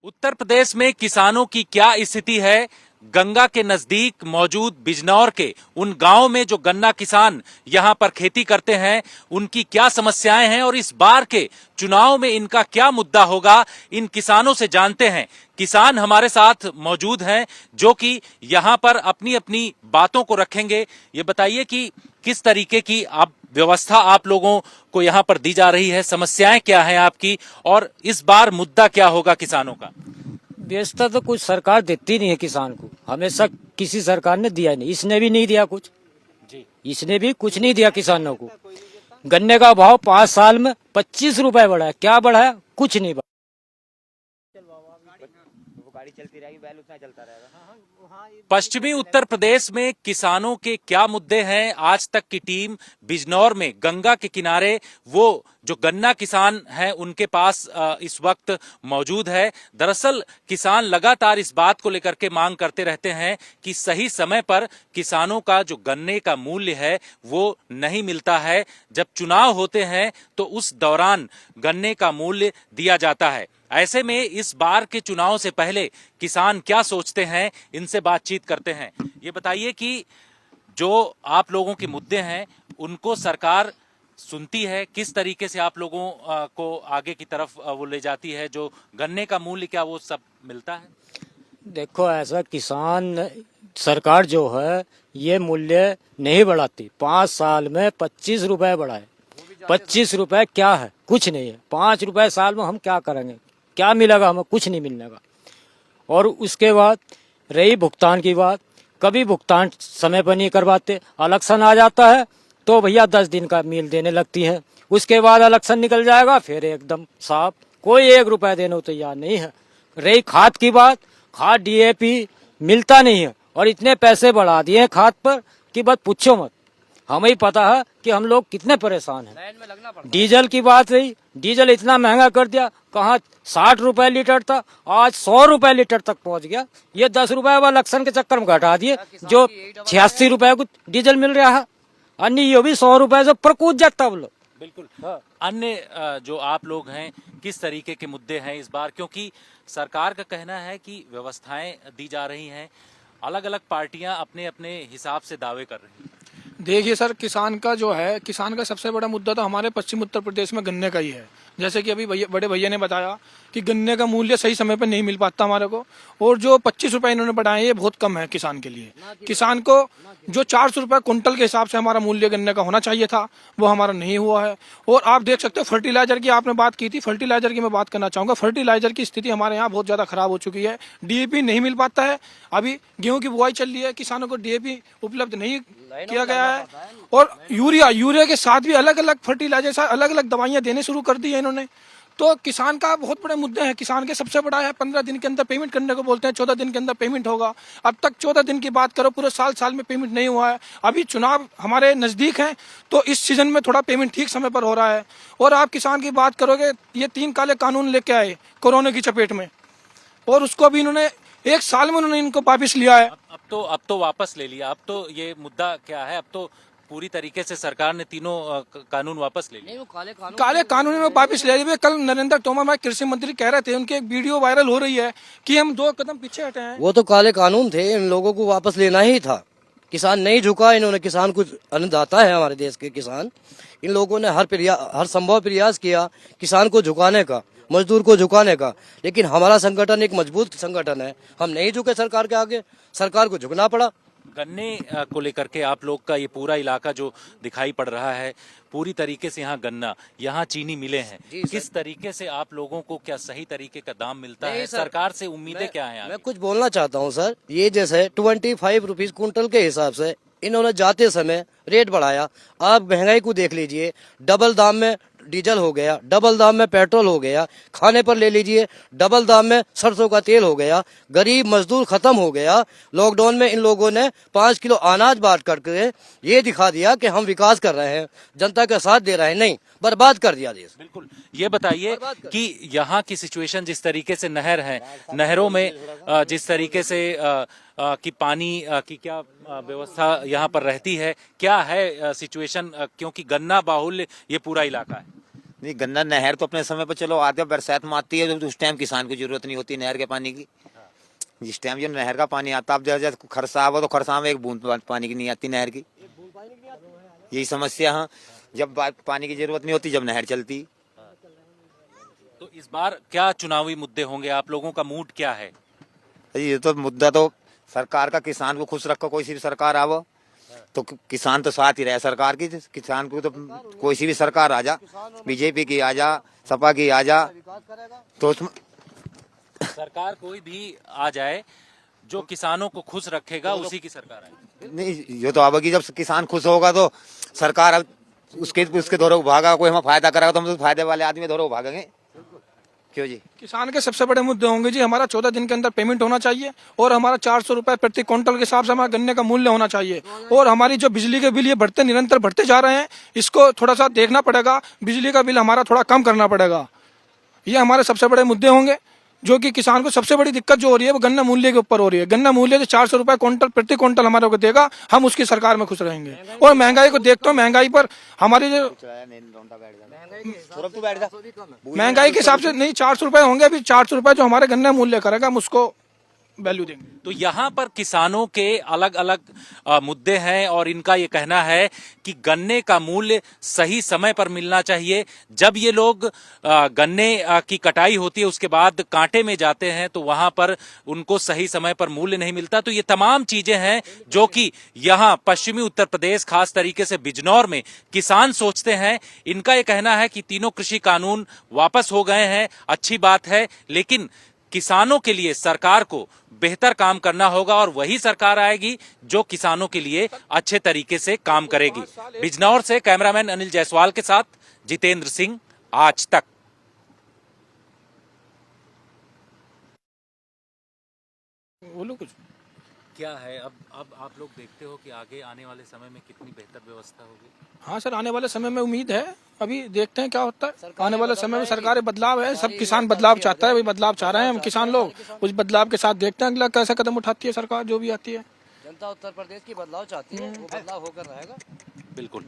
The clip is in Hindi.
उत्तर प्रदेश में किसानों की क्या स्थिति है? गंगा के नजदीक मौजूद बिजनौर के उन गांवों में जो गन्ना किसान यहां पर खेती करते हैं, उनकी क्या समस्याएं हैं और इस बार के चुनाव में इनका क्या मुद्दा होगा, इन किसानों से जानते हैं। किसान हमारे साथ मौजूद हैं जो कि यहां पर अपनी अपनी बातों को रखेंगे। ये बताइए कि किस तरीके की व्यवस्था आप लोगों को यहां पर दी जा रही है, समस्याएं क्या हैं आपकी और इस बार मुद्दा क्या होगा किसानों का? व्यवस्था तो कुछ सरकार देती नहीं है किसान को, हमेशा किसी सरकार ने दिया नहीं। इसने भी नहीं दिया कुछ जी। इसने भी कुछ नहीं दिया किसानों को। गन्ने का भाव 5 साल में 25 रुपए बढ़ा है। क्या बढ़ा है? कुछ नहीं बढ़ा। गाड़ी चलती रहेगी, बैल उतना चलता रहेगा। पश्चिमी उत्तर प्रदेश में किसानों के क्या मुद्दे हैं? आज तक की टीम बिजनौर में गंगा के किनारे वो जो गन्ना किसान हैं उनके पास इस वक्त मौजूद है। दरअसल किसान लगातार इस बात को लेकर के मांग करते रहते हैं कि सही समय पर किसानों का जो गन्ने का मूल्य है वो नहीं मिलता है। जब चुनाव होते हैं तो उस दौरान गन्ने का मूल्य दिया जाता है। ऐसे में इस बार के चुनाव से पहले किसान क्या सोचते हैं, इनसे बातचीत करते हैं। ये बताइए कि जो आप लोगों के मुद्दे हैं उनको सरकार सुनती है, किस तरीके से आप लोगों को आगे की तरफ वो ले जाती है? जो गन्ने का मूल्य क्या वो सब मिलता है? देखो, ऐसा किसान सरकार जो है ये मूल्य नहीं बढ़ाती। 5 साल में 25 रुपए बढ़ाए। 25 रुपए क्या है? कुछ नहीं है। 5 रुपए साल में हम क्या करेंगे? क्या मिलेगा? हमें कुछ नहीं मिलने का। और उसके बाद रही भुगतान की बात, कभी भुगतान समय पर नहीं करवाते। इलेक्शन आ जाता है तो भैया 10 दिन का मील देने लगती है। उसके बाद इलेक्शन निकल जाएगा, फिर एकदम साफ, कोई 1 रुपया देने को तैयार नहीं है। रही खाद की बात, खाद डीएपी मिलता नहीं है और इतने पैसे बढ़ा दिए हैं खाद पर कि बस पूछो मत। हमें ही पता है कि हम लोग कितने परेशान हैं। डीजल की बात रही, डीजल इतना महंगा कर दिया। कहाँ 60 रुपए लीटर था, आज 100 रुपए लीटर तक पहुंच गया। ये 10 रुपए अब इलेक्शन के चक्कर में घटा दिए। जो 86 रुपए को डीजल मिल रहा है, अन्य ये भी 100 रुपए से प्रकूद जाता है लोग। बिल्कुल। अन्य जो आप लोग हैं, किस तरीके के मुद्दे हैं इस बार? क्योंकि सरकार का कहना है कि व्यवस्थाएं दी जा रही हैं, अलग अलग पार्टियां अपने अपने हिसाब से दावे कर रही हैं। देखिए सर, किसान का सबसे बड़ा मुद्दा तो हमारे पश्चिम उत्तर प्रदेश में गन्ने का ही है। जैसे कि अभी बड़े भैया ने बताया कि गन्ने का मूल्य सही समय पर नहीं मिल पाता हमारे को, और जो 25 रुपए इन्होंने बढ़ाए ये बहुत कम है किसान के लिए। किसान को जो 400 रुपए कुंटल के हिसाब से हमारा मूल्य गन्ने का होना चाहिए था वो हमारा नहीं हुआ है। और आप देख सकते हो फर्टिलाइजर की आपने बात की थी, फर्टिलाइजर की मैं बात करना चाहूंगा। फर्टिलाइजर की स्थिति हमारे यहाँ बहुत ज्यादा खराब हो चुकी है। डीएपी नहीं मिल पाता है। अभी गेहूं की बुआई चल रही है, किसानों को डीएपी उपलब्ध नहीं किया गया है। और यूरिया के साथ भी अलग अलग फर्टिलाइजर, अलग अलग दवाइयां देने शुरू कर दी है इन्होंने। तो किसान का बहुत बड़े मुद्दे हैं। किसान के सबसे बड़ा है 15 दिन के अंदर पेमेंट करने को बोलते हैं, 14 दिन के अंदर पेमेंट होगा। अब तक 14 दिन की बात करो, पूरे साल में पेमेंट नहीं हुआ है। अभी चुनाव हमारे नजदीक हैं तो इस सीजन में थोड़ा पेमेंट ठीक समय पर हो रहा है। और आप किसान की बात करोगे, ये 3 काले कानून लेके आए कोरोना की चपेट में, और उसको भी इन्होंने 1 साल में उन्होंने इनको वापिस लिया है। अब तो वापस ले लिया। अब तो ये मुद्दा क्या है? अब तो पूरी तरीके से सरकार ने तीनों कानून वापस ले लिए। काले कानून में वापस ले लिए। कल नरेंद्र तोमर हमारे कृषि मंत्री कह रहे थे, उनकी एक वीडियो वायरल हो रही है कि हम 2 कदम पीछे हटे हैं। वो तो काले कानून थे, इन लोगों को वापस लेना ही था। किसान नहीं झुका, इन्होंने, किसान कुछ अन्नदाता है हमारे देश के किसान, इन लोगों ने हर संभव प्रयास किया किसान को झुकाने का, मजदूर को झुकाने का। लेकिन हमारा संगठन एक मजबूत संगठन है, हम नहीं झुके सरकार के आगे, सरकार को झुकना पड़ा। गन्ने को लेकर के आप लोग का ये पूरा इलाका जो दिखाई पड़ रहा है, पूरी तरीके से यहाँ गन्ना, यहाँ चीनी मिले हैं। किस तरीके से आप लोगों को क्या सही तरीके का दाम मिलता है? सरकार से उम्मीदें क्या हैं? मैं कुछ बोलना चाहता हूँ सर। ये जैसे 25 रुपीज कुंटल के हिसाब से इन्होंने जाते समय रेट बढ़ाया। आप महंगाई को देख लीजिए, डबल दाम में डीजल हो गया, डबल दाम में पेट्रोल हो गया, खाने पर ले लीजिए डबल दाम में सरसों का तेल हो गया, गरीब मजदूर खत्म हो गया। लॉकडाउन में इन लोगों ने 5 किलो अनाज बांट करके ये दिखा दिया कि हम विकास कर रहे हैं, जनता का साथ दे रहे हैं। नहीं, बर्बाद कर दिया देश। बिल्कुल। ये बताइए कि यहाँ की सिचुएशन, जिस तरीके से नहर है, नहरों में जिस तरीके से कि पानी की क्या व्यवस्था यहाँ पर रहती है, क्या है सिचुएशन? क्योंकि गन्ना बाहुल्य ये पूरा इलाका है। नहीं, गन्ना नहर तो अपने समय पर चलो आते बरसात में आती है, तो उस टाइम किसान को जरूरत नहीं होती नहर के पानी की। जिस टाइम जो नहर का पानी आता, अब जैसे खरसा हुआ तो खरसा में एक बूंद पानी की नहीं आती नहर की। यही समस्या है, जब पानी की जरूरत नहीं होती, जब नहर चलती। तो इस बार क्या चुनावी मुद्दे होंगे, आप लोगों का मूड क्या है? ये तो मुद्दा तो सरकार का, किसान को खुश रखो, कोई सी भी सरकार आवो तो किसान तो साथ ही रहे सरकार की। किसान को तो कोई सी भी सरकार आ जा, बीजेपी की आ जा, सपा की आ जा, तो उसमें सरकार कोई भी आ जाए जो किसानों को खुश रखेगा उसी की सरकार है। नहीं, ये तो आवेगी जब किसान खुश होगा तो सरकार अब उसके दौरे भागा, कोई हमें फायदा करेगा तो हम तो फायदे वाले आदमी दौरे भागेंगे क्यों जी। किसान के सबसे बड़े मुद्दे होंगे जी, हमारा 14 दिन के अंदर पेमेंट होना चाहिए, और हमारा 400 रुपए प्रति क्विंटल के हिसाब से हमारा गन्ने का मूल्य होना चाहिए, और हमारी जो बिजली के बिल ये बढ़ते निरंतर बढ़ते जा रहे हैं, इसको थोड़ा सा देखना पड़ेगा, बिजली का बिल हमारा थोड़ा कम करना पड़ेगा। ये हमारे सबसे बड़े मुद्दे होंगे, जो कि किसान को सबसे बड़ी दिक्कत जो हो रही है वो गन्ना मूल्य के ऊपर हो रही है। गन्ना मूल्य जो 400 रुपए क्विंटल प्रति क्विंटल हमारे को देगा, हम उसकी सरकार में खुश रहेंगे। और महंगाई को देखते हो, महंगाई पर हमारी जो महंगाई के हिसाब से नहीं 400 रुपए होंगे, अभी 400 रुपए जो हमारे गन्ना मूल्य करेगा हम उसको वैल्यू देंगे। तो यहाँ पर किसानों के अलग अलग मुद्दे हैं और इनका ये कहना है कि गन्ने का मूल्य सही समय पर मिलना चाहिए। जब ये लोग गन्ने की कटाई होती है उसके बाद कांटे में जाते हैं तो वहां पर उनको सही समय पर मूल्य नहीं मिलता। तो ये तमाम चीजें हैं जो कि यहाँ पश्चिमी उत्तर प्रदेश, खास तरीके से बिजनौर में किसान सोचते हैं। इनका ये कहना है कि तीनों कृषि कानून वापस हो गए हैं, अच्छी बात है, लेकिन किसानों के लिए सरकार को बेहतर काम करना होगा और वही सरकार आएगी जो किसानों के लिए अच्छे तरीके से काम करेगी। बिजनौर से कैमरामैन अनिल जायसवाल के साथ जितेंद्र सिंह, आज तक। बोलो कुछ। क्या है अब आप लोग देखते हो कि आगे आने वाले समय में कितनी बेहतर व्यवस्था होगी? हाँ सर, आने वाले समय में उम्मीद है, अभी देखते हैं क्या होता है। आने वाले समय में सरकारी बदलाव है, सब किसान बदलाव चाहता है, वही बदलाव चाह रहे हैं हम किसान लोग। उस बदलाव के साथ देखते हैं अगला कैसा कदम उठाती है सरकार, जो भी आती है। जनता उत्तर प्रदेश की बदलाव चाहती है, वो बदलाव होकर रहेगा। बिल्कुल।